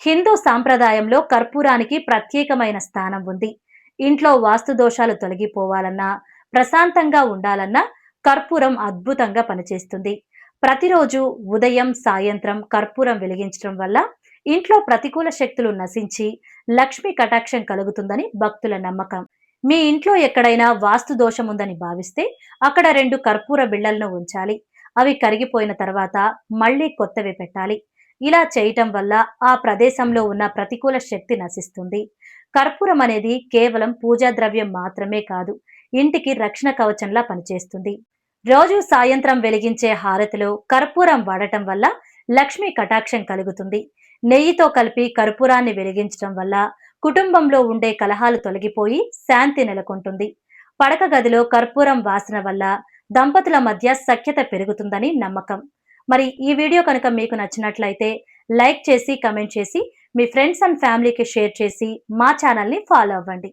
హిందూ సాంప్రదాయంలో కర్పూరానికి ప్రత్యేకమైన స్థానం ఉంది. ఇంట్లో వాస్తు దోషాలు తొలగిపోవాలన్నా, ప్రశాంతంగా ఉండాలన్నా కర్పూరం అద్భుతంగా పనిచేస్తుంది. ప్రతిరోజు ఉదయం, సాయంత్రం కర్పూరం వెలిగించడం వల్ల ఇంట్లో ప్రతికూల శక్తులు నశించి లక్ష్మీ కటాక్షం కలుగుతుందని భక్తుల నమ్మకం. మీ ఇంట్లో ఎక్కడైనా వాస్తు దోషం ఉందని భావిస్తే అక్కడ 2 కర్పూర బిళ్ళలను ఉంచాలి. అవి కరిగిపోయిన తర్వాత మళ్ళీ కొత్తవి పెట్టాలి. ఇలా చేయటం వల్ల ఆ ప్రదేశంలో ఉన్న ప్రతికూల శక్తి నశిస్తుంది. కర్పూరం అనేది కేవలం పూజా ద్రవ్యం మాత్రమే కాదు, ఇంటికి రక్షణ కవచంలా పనిచేస్తుంది. రోజు సాయంత్రం వెలిగించే హారతిలో కర్పూరం వాడటం వల్ల లక్ష్మీ కటాక్షం కలుగుతుంది. నెయ్యితో కలిపి కర్పూరాన్ని వెలిగించడం వల్ల కుటుంబంలో ఉండే కలహాలు తొలగిపోయి శాంతి నెలకొంటుంది. పడక గదిలో కర్పూరం వాసన వల్ల దంపతుల మధ్య సఖ్యత పెరుగుతుందని నమ్మకం. మరి ఈ వీడియో కనుక మీకు నచ్చినట్లయితే లైక్ చేసి, కమెంట్ చేసి, మీ ఫ్రెండ్స్ అండ్ ఫ్యామిలీకి షేర్ చేసి మా ఛానల్ని ఫాలో అవ్వండి.